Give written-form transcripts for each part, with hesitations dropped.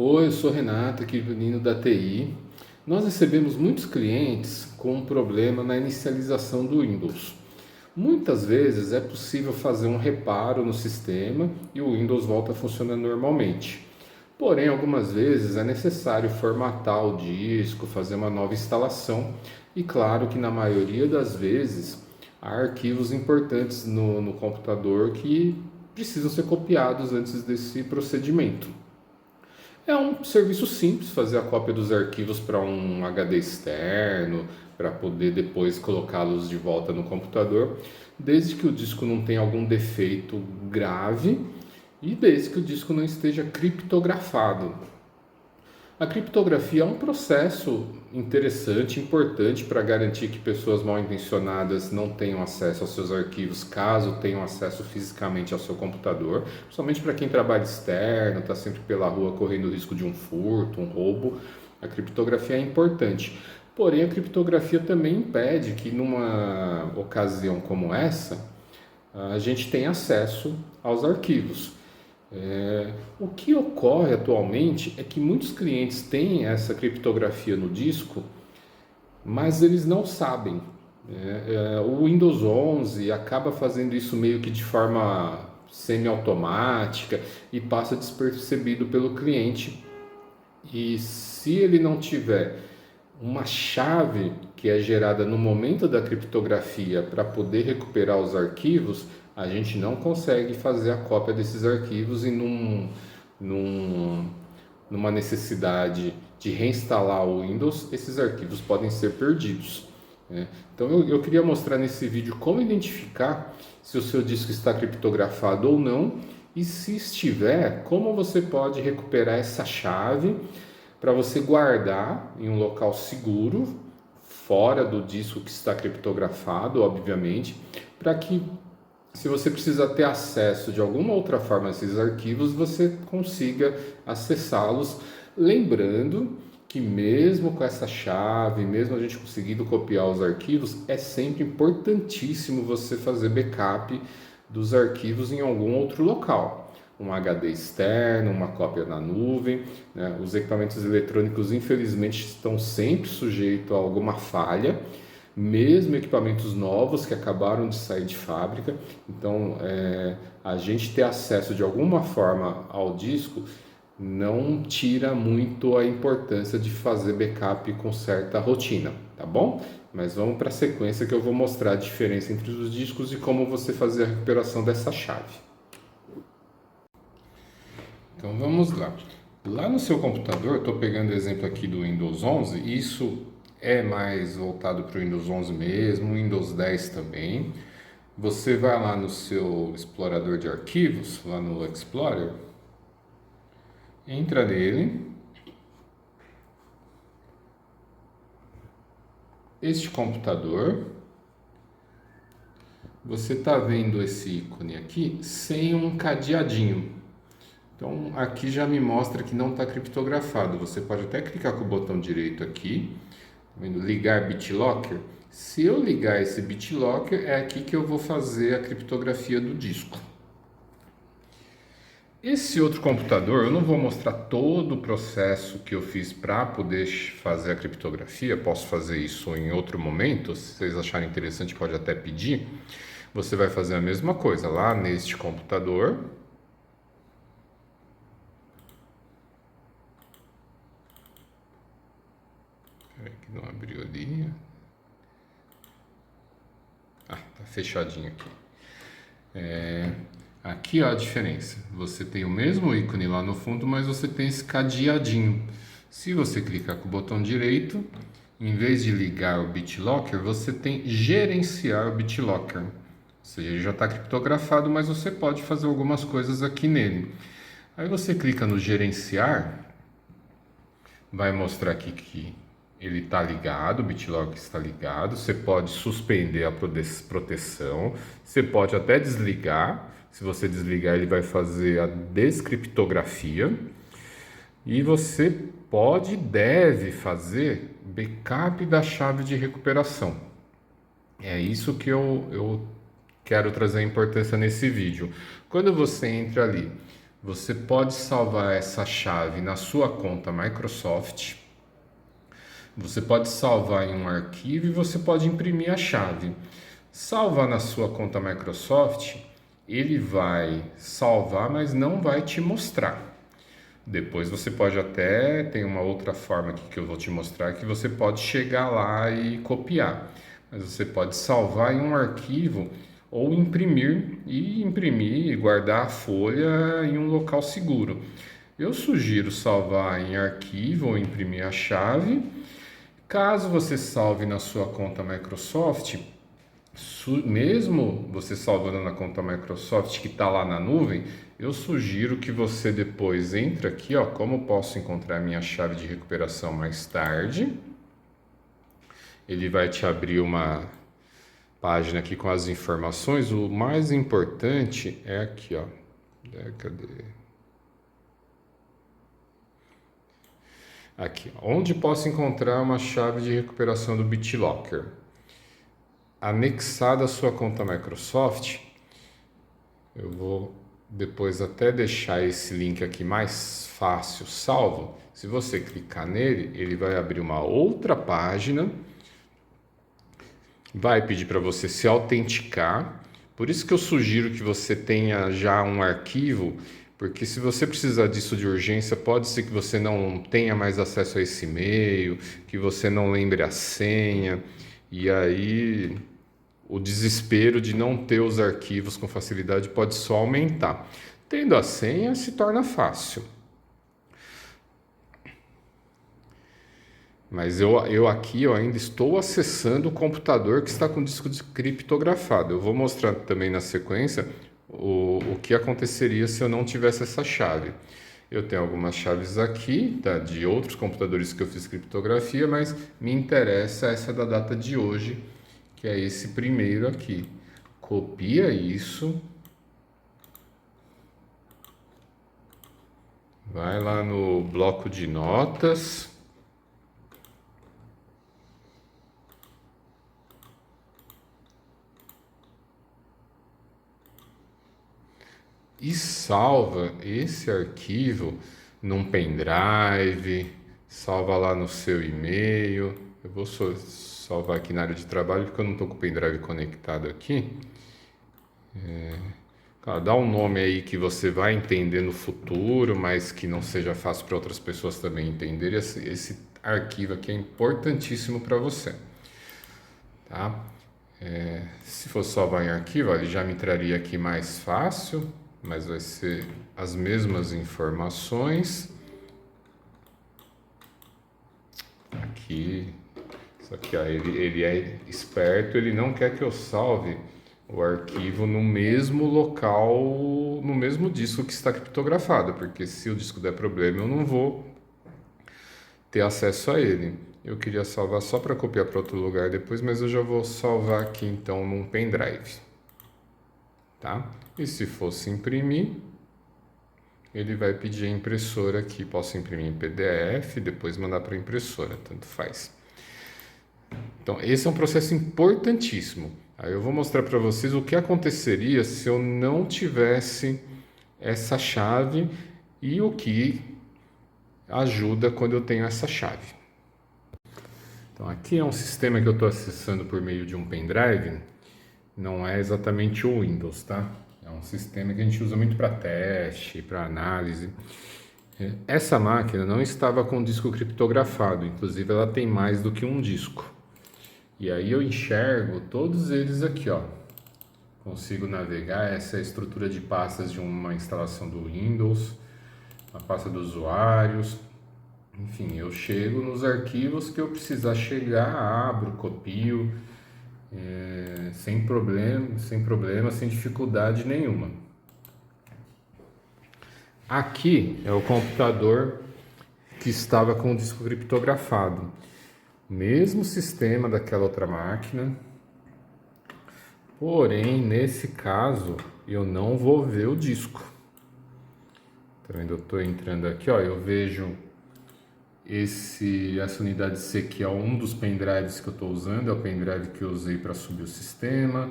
Oi, eu sou Renato, aqui do Nino da TI. Nós recebemos muitos clientes com um problema na inicialização do Windows. Muitas vezes é possível fazer um reparo no sistema e o Windows volta a funcionar normalmente. Porém, algumas vezes é necessário formatar o disco, fazer uma nova instalação e claro que na maioria das vezes há arquivos importantes no computador que precisam ser copiados antes desse procedimento. É um serviço simples fazer a cópia dos arquivos para um HD externo, para poder depois colocá-los de volta no computador, desde que o disco não tenha algum defeito grave e desde que o disco não esteja criptografado. A criptografia é um processo interessante, importante para garantir que pessoas mal intencionadas não tenham acesso aos seus arquivos, caso tenham acesso fisicamente ao seu computador, principalmente para quem trabalha externo, está sempre pela rua correndo o risco de um furto, um roubo. A criptografia é importante. Porém, a criptografia também impede que numa ocasião como essa, a gente tenha acesso aos arquivos. O que ocorre atualmente é que muitos clientes têm essa criptografia no disco, mas eles não sabem. O Windows 11 acaba fazendo isso meio que de forma semi-automática e passa despercebido pelo cliente. E se ele não tiver uma chave que é gerada no momento da criptografia para poder recuperar os arquivos, a gente não consegue fazer a cópia desses arquivos e numa necessidade de reinstalar o Windows, esses arquivos podem ser perdidos. Então eu queria mostrar nesse vídeo como identificar se o seu disco está criptografado ou não e se estiver, como você pode recuperar essa chave para você guardar em um local seguro, fora do disco que está criptografado, obviamente, para que se você precisa ter acesso de alguma outra forma a esses arquivos, você consiga acessá-los, lembrando que mesmo com essa chave, mesmo a gente conseguindo copiar os arquivos, é sempre importantíssimo você fazer backup dos arquivos em algum outro local. Um HD externo, uma cópia na nuvem, né? Os equipamentos eletrônicos, infelizmente, estão sempre sujeitos a alguma falha, mesmo equipamentos novos que acabaram de sair de fábrica. Então, a gente ter acesso de alguma forma ao disco não tira muito a importância de fazer backup com certa rotina, tá bom? Mas vamos para a sequência que eu vou mostrar a diferença entre os discos e como você fazer a recuperação dessa chave. Então vamos lá. Lá no seu computador, estou pegando o exemplo aqui do Windows 11, isso é mais voltado para o Windows 11 mesmo, Windows 10 também. Você vai lá no seu explorador de arquivos, lá no Explorer, entra nele. Este computador, você está vendo esse ícone aqui sem um cadeadinho. Então aqui já me mostra que não está criptografado. Você pode até clicar com o botão direito aqui, ligar BitLocker. Se eu ligar esse BitLocker, é aqui que eu vou fazer a criptografia do disco. Esse outro computador, eu não vou mostrar todo o processo que eu fiz para poder fazer a criptografia. Posso fazer isso em outro momento, se vocês acharem interessante pode até pedir. Você vai fazer a mesma coisa lá neste computador. Que não abriu ali. Tá fechadinho aqui. Aqui ó, a diferença. Você tem o mesmo ícone lá no fundo, mas você tem esse cadeadinho. Se você clicar com o botão direito, em vez de ligar o BitLocker, você tem gerenciar o BitLocker. Ou seja, ele já está criptografado, mas você pode fazer algumas coisas aqui nele. Aí você clica no gerenciar, vai mostrar aqui que ele está ligado, o BitLocker está ligado. Você pode suspender a proteção, você pode até desligar. Se você desligar, ele vai fazer a descriptografia. E você pode e deve fazer backup da chave de recuperação. É isso que eu quero trazer a importância nesse vídeo. Quando você entra ali você pode salvar essa chave na sua conta Microsoft, você pode salvar em um arquivo e você pode imprimir a chave. Salvar na sua conta Microsoft, ele vai salvar, mas não vai te mostrar. Depois você pode até, tem uma outra forma aqui que eu vou te mostrar, que você pode chegar lá e copiar. Mas você pode salvar em um arquivo ou imprimir e guardar a folha em um local seguro. Eu sugiro salvar em arquivo ou imprimir a chave. Caso você salve na sua conta Microsoft, mesmo você salvando na conta Microsoft que está lá na nuvem, eu sugiro que você depois entre aqui, ó, como posso encontrar minha chave de recuperação mais tarde. Ele vai te abrir uma página aqui com as informações. O mais importante é aqui, ó. Cadê? Aqui, onde posso encontrar uma chave de recuperação do BitLocker? Anexada à sua conta Microsoft, eu vou depois até deixar esse link aqui mais fácil salvo. Se você clicar nele, ele vai abrir uma outra página, vai pedir para você se autenticar. Por isso que eu sugiro que você tenha já um arquivo, porque se você precisar disso de urgência, pode ser que você não tenha mais acesso a esse e-mail, que você não lembre a senha, e aí o desespero de não ter os arquivos com facilidade pode só aumentar. Tendo a senha, se torna fácil. Mas eu aqui ainda estou acessando o computador que está com o disco criptografado. Eu vou mostrar também na sequência o que aconteceria se eu não tivesse essa chave. Eu tenho algumas chaves aqui, tá, de outros computadores que eu fiz criptografia, mas me interessa essa da data de hoje, que é esse primeiro aqui. Copia isso. Vai lá no bloco de notas. E salva esse arquivo num pendrive, salva lá no seu e-mail. Eu vou salvar aqui na área de trabalho porque eu não estou com o pendrive conectado aqui. Dá um nome aí que você vai entender no futuro, mas que não seja fácil para outras pessoas também entenderem. Esse arquivo aqui é importantíssimo para você, tá? Se fosse salvar em arquivo, ele já me traria aqui mais fácil, mas vai ser as mesmas informações. Aqui, só que ó, ele é esperto, ele não quer que eu salve o arquivo no mesmo local, no mesmo disco que está criptografado, porque se o disco der problema eu não vou ter acesso a ele. Eu queria salvar só para copiar para outro lugar depois, mas eu já vou salvar aqui então num pendrive, tá? E se fosse imprimir, ele vai pedir a impressora aqui. Posso imprimir em PDF, depois mandar para a impressora, tanto faz. Então, esse é um processo importantíssimo. Aí eu vou mostrar para vocês o que aconteceria se eu não tivesse essa chave e o que ajuda quando eu tenho essa chave. Então, aqui é um sistema que eu estou acessando por meio de um pendrive. Não é exatamente o Windows, tá? É um sistema que a gente usa muito para teste, para análise. Essa máquina não estava com disco criptografado, inclusive ela tem mais do que um disco. E aí eu enxergo todos eles aqui, ó. Consigo navegar, essa é a estrutura de pastas de uma instalação do Windows, a pasta dos usuários. Enfim, eu chego nos arquivos que eu precisar chegar, abro, copio, sem problema, sem dificuldade nenhuma. Aqui é o computador que estava com o disco criptografado. Mesmo sistema daquela outra máquina. Porém, nesse caso, eu não vou ver o disco. Tá vendo? Eu estou entrando aqui, ó, eu vejo essa unidade C aqui é um dos pendrives que eu estou usando, é o pendrive que eu usei para subir o sistema.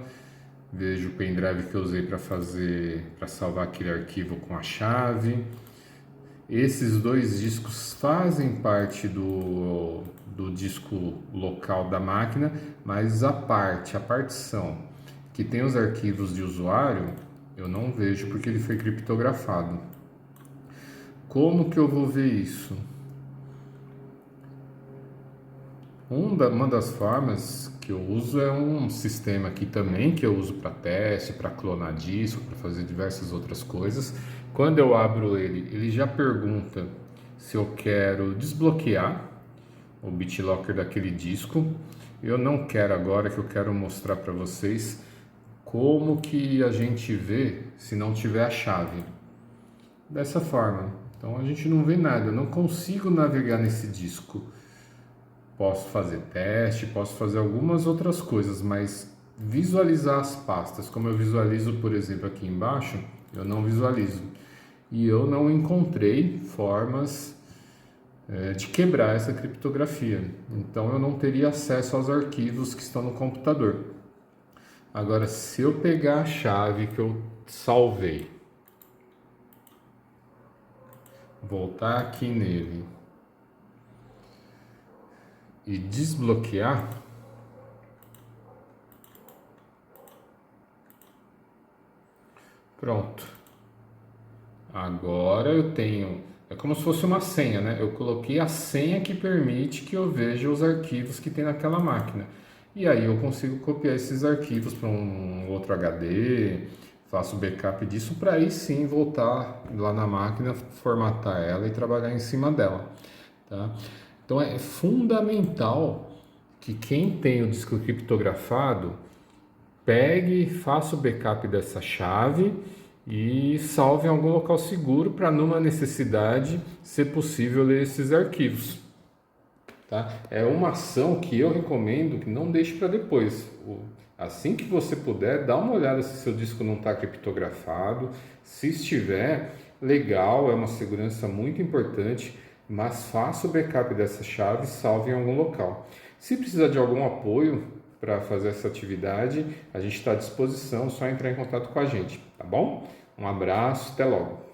vejo o pendrive que eu usei para salvar aquele arquivo com a chave. Esses dois discos fazem parte do disco local da máquina, mas a partição que tem os arquivos de usuário, eu não vejo porque ele foi criptografado. Como que eu vou ver isso? Uma das formas que eu uso é um sistema aqui também, que eu uso para teste, para clonar disco, para fazer diversas outras coisas. Quando eu abro ele, ele já pergunta se eu quero desbloquear o BitLocker daquele disco. Eu não quero agora, que eu quero mostrar para vocês como que a gente vê se não tiver a chave. Dessa forma. Então a gente não vê nada, eu não consigo navegar nesse disco. Posso fazer teste, posso fazer algumas outras coisas, mas visualizar as pastas, como eu visualizo, por exemplo, aqui embaixo, eu não visualizo. E eu não encontrei formas de quebrar essa criptografia. Então eu não teria acesso aos arquivos que estão no computador. Agora, se eu pegar a chave que eu salvei, voltar aqui nele e desbloquear, pronto. Agora eu tenho, é como se fosse uma senha, né? Eu coloquei a senha que permite que eu veja os arquivos que tem naquela máquina. E aí eu consigo copiar esses arquivos para um outro HD, faço backup disso para aí sim voltar lá na máquina, formatar ela e trabalhar em cima dela, tá? Então é fundamental que quem tem o disco criptografado pegue, faça o backup dessa chave e salve em algum local seguro para numa necessidade ser possível ler esses arquivos. Tá? É uma ação que eu recomendo que não deixe para depois. Assim que você puder, dá uma olhada se seu disco não está criptografado. Se estiver, legal, é uma segurança muito importante, mas faça o backup dessa chave e salve em algum local. Se precisar de algum apoio para fazer essa atividade, a gente está à disposição, é só entrar em contato com a gente, tá bom? Um abraço, até logo!